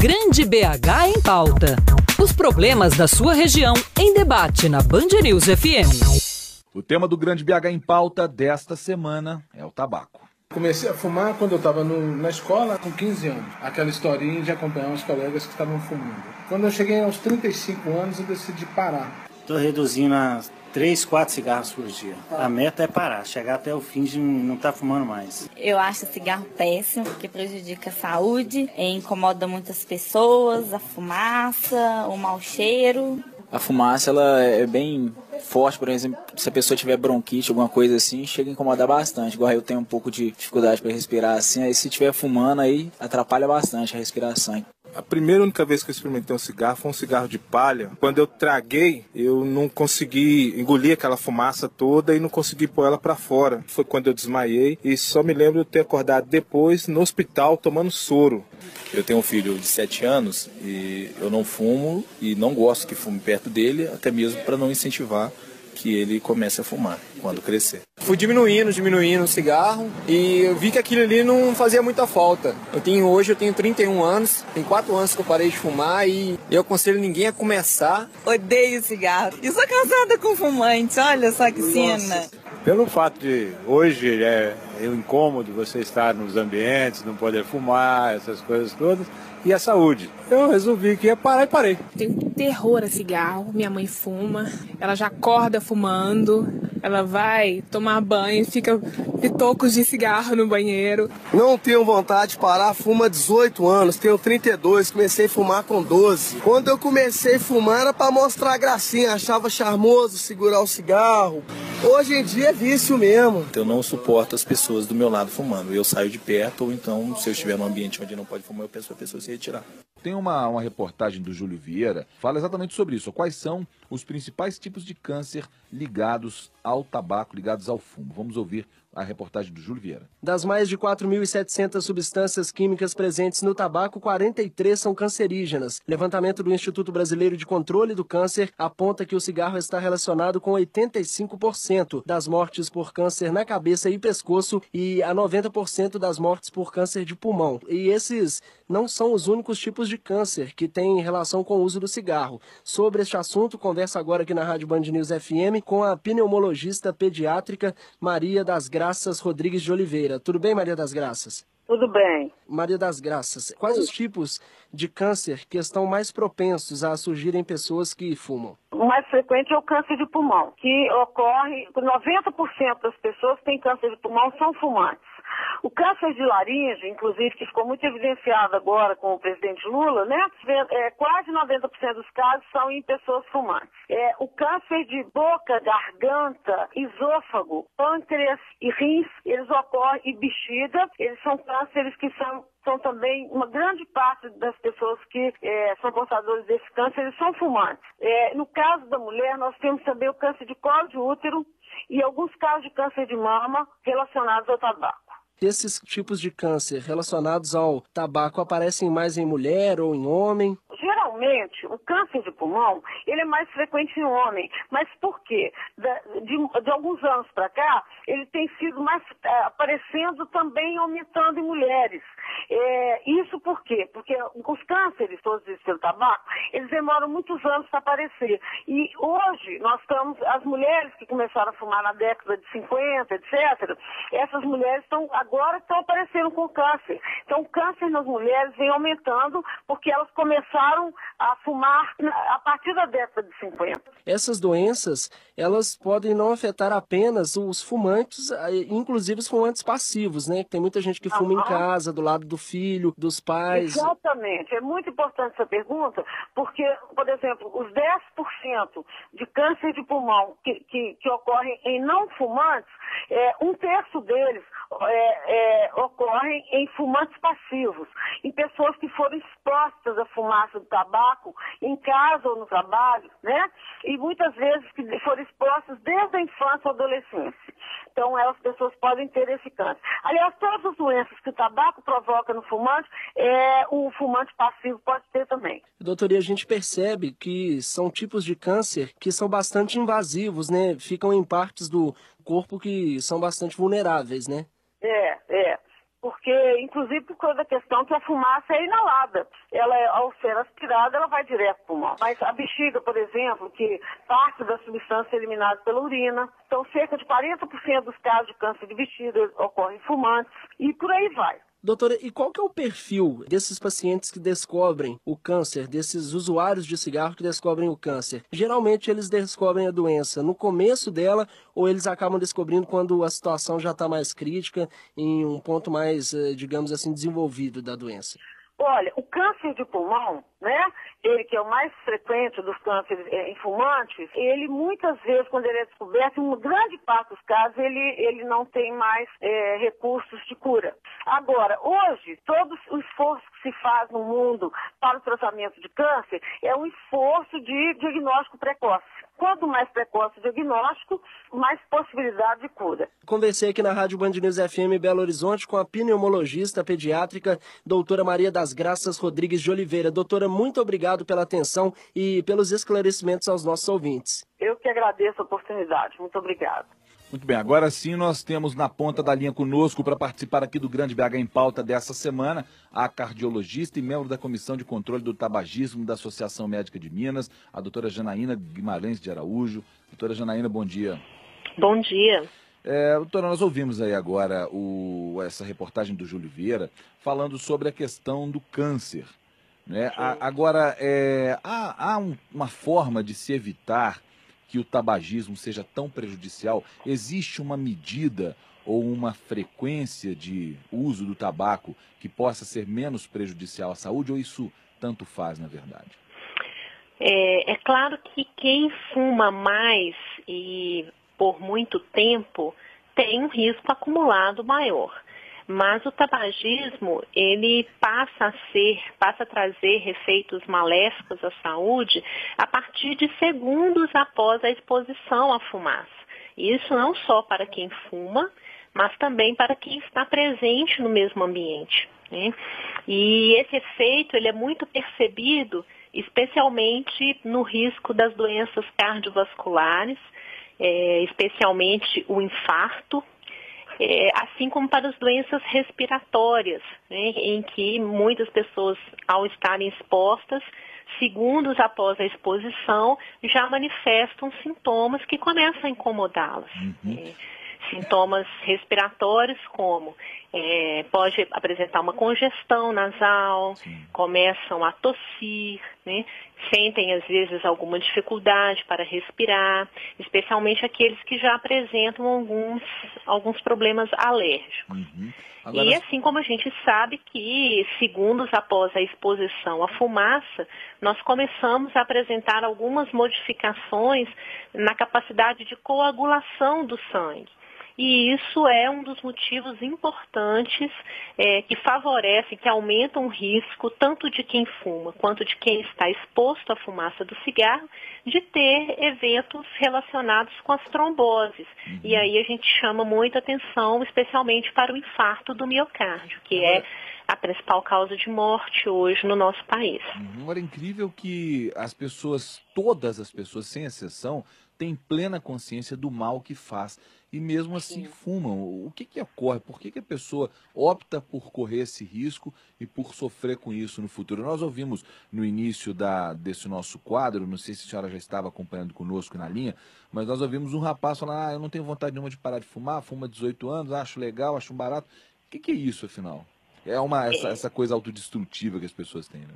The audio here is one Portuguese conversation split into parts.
Grande BH em Pauta. Os problemas da sua região em debate na Band News FM. O tema do Grande BH em Pauta desta semana é o tabaco. Comecei a fumar quando eu estava na escola, com 15 anos. Aquela historinha de acompanhar os colegas que estavam fumando. Quando eu cheguei aos 35 anos, eu decidi parar. Estou reduzindo a 3, 4 cigarros por dia. A meta é parar, chegar até o fim de não estar fumando mais. Eu acho o cigarro péssimo, porque prejudica a saúde, incomoda muitas pessoas, a fumaça, o mau cheiro. A fumaça, ela é bem forte, por exemplo, se a pessoa tiver bronquite, alguma coisa assim, chega a incomodar bastante. Igual eu tenho um pouco de dificuldade para respirar assim, aí se estiver fumando aí, atrapalha bastante a respiração. A primeira e única vez que eu experimentei um cigarro foi um cigarro de palha. Quando eu traguei, eu não consegui engolir aquela fumaça toda e não consegui pôr ela para fora. Foi quando eu desmaiei e só me lembro de ter acordado depois no hospital tomando soro. Eu tenho um filho de 7 anos e eu não fumo e não gosto que fume perto dele, até mesmo para não incentivar que ele comece a fumar quando crescer. Fui diminuindo o cigarro e eu vi que aquilo ali não fazia muita falta. Hoje eu tenho 31 anos, tem 4 anos que eu parei de fumar e eu aconselho ninguém a começar. Odeio cigarro. E sou casada com fumante, olha só que cena. Pelo fato de hoje é o incômodo você estar nos ambientes, não poder fumar, essas coisas todas, e a saúde. Eu resolvi que ia parar e parei. Tenho terror a cigarro, minha mãe fuma, ela já acorda fumando, ela vai tomar banho, fica pitocos de cigarro no banheiro. Não tenho vontade de parar, fumo há 18 anos, tenho 32, comecei a fumar com 12. Quando eu comecei a fumar era pra mostrar a gracinha, achava charmoso segurar o cigarro. Hoje em dia é vício mesmo. Eu não suporto as pessoas do meu lado fumando. Eu saio de perto ou então, se eu estiver num ambiente onde não pode fumar, eu peço para a pessoa se retirar. Tem uma reportagem do Júlio Vieira, fala exatamente sobre isso. Quais são os principais tipos de câncer ligados ao tabaco, ligados ao fumo? Vamos ouvir a reportagem do Júlio Vieira. Das mais de 4.700 substâncias químicas presentes no tabaco, 43 são cancerígenas. Levantamento do Instituto Brasileiro de Controle do Câncer aponta que o cigarro está relacionado com 85% das mortes por câncer na cabeça e pescoço e a 90% das mortes por câncer de pulmão. E esses não são os únicos tipos de câncer que têm relação com o uso do cigarro. Sobre este assunto, conversa agora aqui na Rádio Band News FM com a pneumologista pediátrica Maria das Graças Rodrigues de Oliveira. Tudo bem, Maria das Graças? Tudo bem. Maria das Graças, quais os tipos de câncer que estão mais propensos a surgir em pessoas que fumam? O mais frequente é o câncer de pulmão, que ocorre, 90% das pessoas que têm câncer de pulmão são fumantes. O câncer de laringe, inclusive, que ficou muito evidenciado agora com o presidente Lula, né? Quase 90% dos casos são em pessoas fumantes. O câncer de boca, garganta, esôfago, pâncreas e rins, eles ocorrem, e bexiga, eles são cânceres que são também, uma grande parte das pessoas que são portadores desse câncer, eles são fumantes. No caso da mulher, nós temos também o câncer de colo de útero e alguns casos de câncer de mama relacionados ao tabaco. Esses tipos de câncer relacionados ao tabaco aparecem mais em mulher ou em homem? Geralmente, o câncer de pulmão, ele é mais frequente em homem. Mas por quê? De alguns anos para cá, ele tem sido mais aparecendo também, aumentando em mulheres. Isso por quê? Porque os cânceres, todos esses pelo tabaco, eles demoram muitos anos para aparecer. E hoje, nós estamos, as mulheres que começaram a fumar na década de 50, etc., essas mulheres agora estão aparecendo com câncer. Então, o câncer nas mulheres vem aumentando porque elas começaram a fumar a partir da década de 50. Essas doenças, elas podem não afetar apenas os fumantes, inclusive os fumantes passivos, né? Tem muita gente que fuma em casa, do lado do filho, dos pais. Exatamente. É muito importante essa pergunta, porque, por exemplo, os 10% de câncer de pulmão que ocorrem em não fumantes, um terço deles ocorrem em fumantes passivos, em pessoas que foram expostas à fumaça do tabaco em casa ou no trabalho, né? E muitas vezes que foram expostas desde a infância ou adolescência. Então, as pessoas podem ter esse câncer. Aliás, todas as doenças que o tabaco provoca no fumante, o fumante passivo pode ter também. Doutora, e a gente percebe que são tipos de câncer que são bastante invasivos, né? Ficam em partes do corpo que são bastante vulneráveis, né? porque, inclusive por causa da questão que a fumaça é inalada. Ela, ao ser aspirada, ela vai direto para o pulmão. Mas a bexiga, por exemplo, que parte da substância é eliminada pela urina, então cerca de 40% dos casos de câncer de bexiga ocorrem em fumantes, e por aí vai. Doutora, e qual que é o perfil desses pacientes que descobrem o câncer, desses usuários de cigarro que descobrem o câncer? Geralmente eles descobrem a doença no começo dela ou eles acabam descobrindo quando a situação já está mais crítica, em um ponto mais, digamos assim, desenvolvido da doença? Olha, o câncer de pulmão, né, ele que é o mais frequente dos cânceres em fumantes, ele muitas vezes, quando ele é descoberto, em uma grande parte dos casos, ele não tem mais recursos de cura. Agora, hoje, todo o esforço que se faz no mundo para o tratamento de câncer é um esforço de diagnóstico precoce. Quanto mais precoce o diagnóstico, mais possibilidade de cura. Conversei aqui na Rádio Band News FM Belo Horizonte com a pneumologista pediátrica, doutora Maria das Graças Rodrigues de Oliveira. Doutora, muito obrigado pela atenção e pelos esclarecimentos aos nossos ouvintes. Eu que agradeço a oportunidade. Muito obrigado. Muito bem, agora sim nós temos na ponta da linha conosco para participar aqui do Grande BH em Pauta dessa semana a cardiologista e membro da Comissão de Controle do Tabagismo da Associação Médica de Minas, a doutora Janaína Guimarães de Araújo. Doutora Janaína, bom dia. Bom dia. Doutora, nós ouvimos aí agora essa reportagem do Júlio Vieira falando sobre a questão do câncer, né? Agora, há uma forma de se evitar que o tabagismo seja tão prejudicial? Existe uma medida ou uma frequência de uso do tabaco que possa ser menos prejudicial à saúde, ou isso tanto faz, na verdade? É claro que quem fuma mais e por muito tempo tem um risco acumulado maior. Mas o tabagismo, ele passa a trazer efeitos maléficos à saúde a partir de segundos após a exposição à fumaça. Isso não só para quem fuma, mas também para quem está presente no mesmo ambiente, né? E esse efeito, ele é muito percebido, especialmente no risco das doenças cardiovasculares, especialmente o infarto, assim como para as doenças respiratórias, né, em que muitas pessoas, ao estarem expostas, segundos após a exposição, já manifestam sintomas que começam a incomodá-las. Sintomas respiratórios como pode apresentar uma congestão nasal, começam a tossir, né? Sentem às vezes alguma dificuldade para respirar, especialmente aqueles que já apresentam alguns problemas alérgicos. Agora... E assim como a gente sabe que segundos após a exposição à fumaça, nós começamos a apresentar algumas modificações na capacidade de coagulação do sangue. E isso é um dos motivos importantes que favorecem, que aumentam o risco tanto de quem fuma quanto de quem está exposto à fumaça do cigarro de ter eventos relacionados com as tromboses. E aí a gente chama muita atenção, especialmente para o infarto do miocárdio, que é a principal causa de morte hoje no nosso país. Agora, é incrível que as pessoas, todas as pessoas, sem exceção, têm plena consciência do mal que faz e mesmo assim fumam. O que ocorre? Por que a pessoa opta por correr esse risco e por sofrer com isso no futuro? Nós ouvimos no início desse nosso quadro, não sei se a senhora já estava acompanhando conosco na linha, mas nós ouvimos um rapaz falando, eu não tenho vontade nenhuma de parar de fumar, fuma 18 anos, acho legal, acho barato. O que é isso, afinal? É essa coisa autodestrutiva que as pessoas têm, né?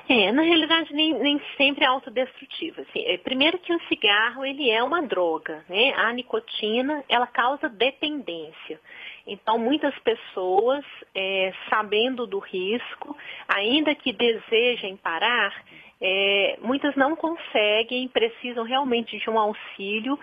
Na realidade, nem sempre é autodestrutiva. Assim, primeiro que o cigarro, ele é uma droga, né? A nicotina, ela causa dependência. Então, muitas pessoas, sabendo do risco, ainda que desejem parar, muitas não conseguem, precisam realmente de um auxílio,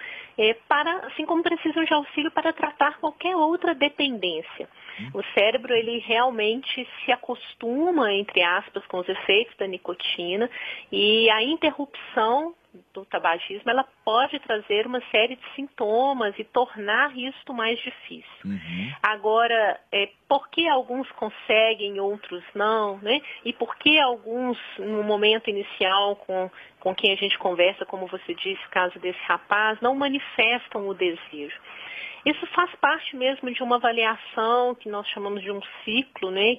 assim como precisam de auxílio para tratar qualquer outra dependência. O cérebro, ele realmente se acostuma, entre aspas, com os efeitos da nicotina, e a interrupção do tabagismo, ela pode trazer uma série de sintomas e tornar isso mais difícil. Agora, por que alguns conseguem, outros não, né? E por que alguns, no momento inicial, com quem a gente conversa, como você disse, o caso desse rapaz, não manifestam o desejo? Isso faz parte mesmo de uma avaliação que nós chamamos de um ciclo, né,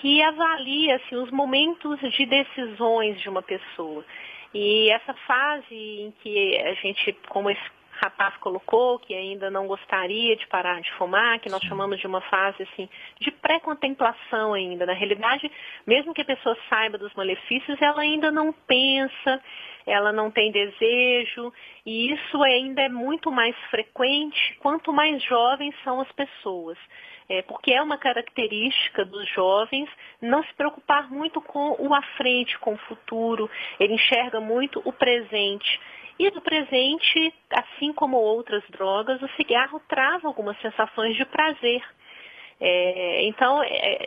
que avalia assim, os momentos de decisões de uma pessoa. E essa fase em que a gente, como esse rapaz colocou, que ainda não gostaria de parar de fumar, que nós chamamos de uma fase assim, de pré-contemplação ainda. Na realidade, mesmo que a pessoa saiba dos malefícios, ela ainda não pensa, ela não tem desejo, e isso ainda é muito mais frequente quanto mais jovens são as pessoas. Porque é uma característica dos jovens não se preocupar muito com o à frente, com o futuro, ele enxerga muito o presente. E do presente, assim como outras drogas, o cigarro traz algumas sensações de prazer. Então,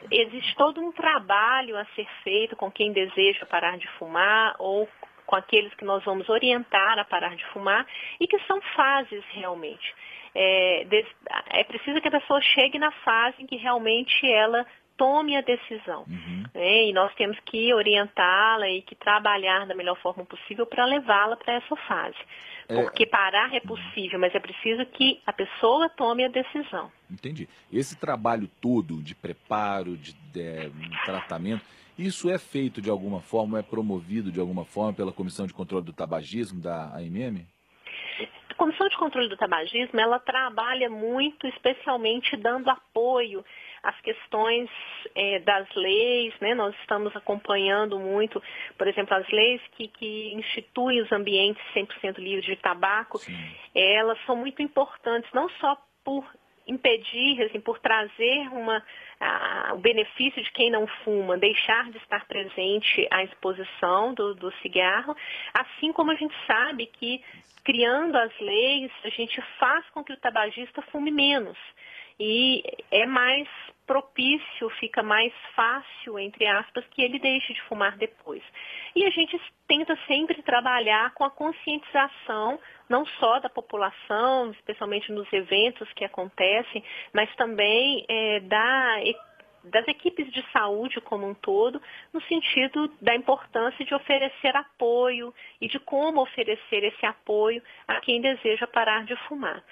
existe todo um trabalho a ser feito com quem deseja parar de fumar ou com aqueles que nós vamos orientar a parar de fumar e que são fases realmente. É preciso que a pessoa chegue na fase em que realmente ela tome a decisão. E nós temos que orientá-la e que trabalhar da melhor forma possível para levá-la para essa fase. Porque parar é possível, mas é preciso que a pessoa tome a decisão. Entendi. Esse trabalho todo de preparo, de tratamento, isso é feito de alguma forma, é promovido de alguma forma pela Comissão de Controle do Tabagismo da AMM? A Comissão de Controle do Tabagismo, ela trabalha muito, especialmente dando apoio às questões das leis, né? Nós estamos acompanhando muito, por exemplo, as leis que instituem os ambientes 100% livres de tabaco. Elas são muito importantes, não só por impedir, assim, por trazer o benefício de quem não fuma, deixar de estar presente à exposição do cigarro, assim como a gente sabe que, criando as leis, a gente faz com que o tabagista fume menos. E é mais propício, fica mais fácil, entre aspas, que ele deixe de fumar depois. E a gente tenta sempre trabalhar com a conscientização, não só da população, especialmente nos eventos que acontecem, mas também das equipes de saúde como um todo, no sentido da importância de oferecer apoio e de como oferecer esse apoio a quem deseja parar de fumar.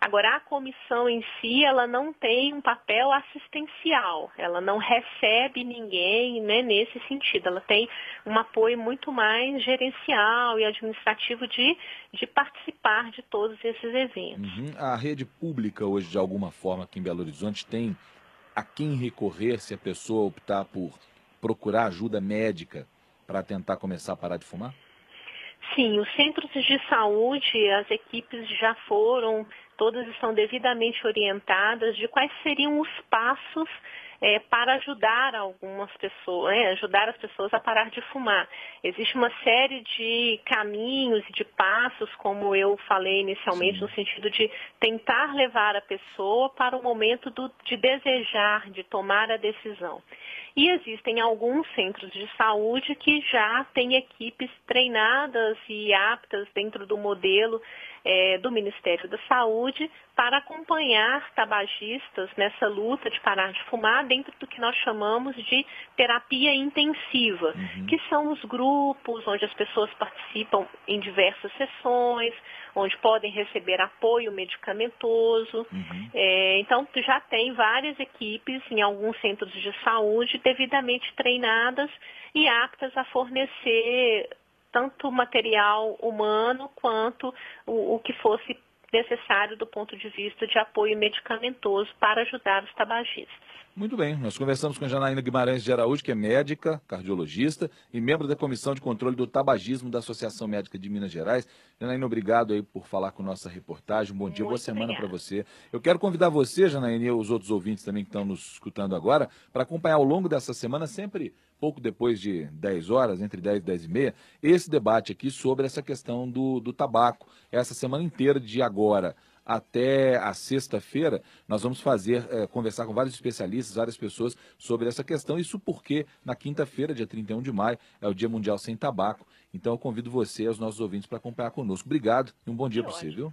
Agora, a comissão em si, ela não tem um papel assistencial, ela não recebe ninguém, né, nesse sentido. Ela tem um apoio muito mais gerencial e administrativo de participar de todos esses eventos. A rede pública hoje, de alguma forma, aqui em Belo Horizonte, tem a quem recorrer se a pessoa optar por procurar ajuda médica para tentar começar a parar de fumar? Sim, os centros de saúde, as equipes já foram, todas estão devidamente orientadas de quais seriam os passos para ajudar algumas pessoas, ajudar as pessoas a parar de fumar. Existe uma série de caminhos e de passos, como eu falei inicialmente, no sentido de tentar levar a pessoa para o momento de desejar, de tomar a decisão. E existem alguns centros de saúde que já têm equipes treinadas e aptas dentro do modelo do Ministério da Saúde para acompanhar tabagistas nessa luta de parar de fumar dentro do que nós chamamos de terapia intensiva, que são os grupos onde as pessoas participam em diversas sessões, onde podem receber apoio medicamentoso. Então, já tem várias equipes em alguns centros de saúde devidamente treinadas e aptas a fornecer tanto material humano quanto o que fosse necessário do ponto de vista de apoio medicamentoso para ajudar os tabagistas. Muito bem, nós conversamos com a Janaína Guimarães de Araújo, que é médica, cardiologista e membro da Comissão de Controle do Tabagismo da Associação Médica de Minas Gerais. Janaína, obrigado aí por falar com nossa reportagem. Um bom dia, boa semana para você. Eu quero convidar você, Janaína, e os outros ouvintes também que estão nos escutando agora, para acompanhar ao longo dessa semana, sempre pouco depois de 10 horas, entre 10 e 10 e meia, esse debate aqui sobre essa questão do tabaco. Essa semana inteira de agora até a sexta-feira, nós vamos conversar com vários especialistas, várias pessoas sobre essa questão. Isso porque na quinta-feira, dia 31 de maio, é o Dia Mundial Sem Tabaco. Então eu convido você e os nossos ouvintes para acompanhar conosco. Obrigado e um bom dia para você, viu?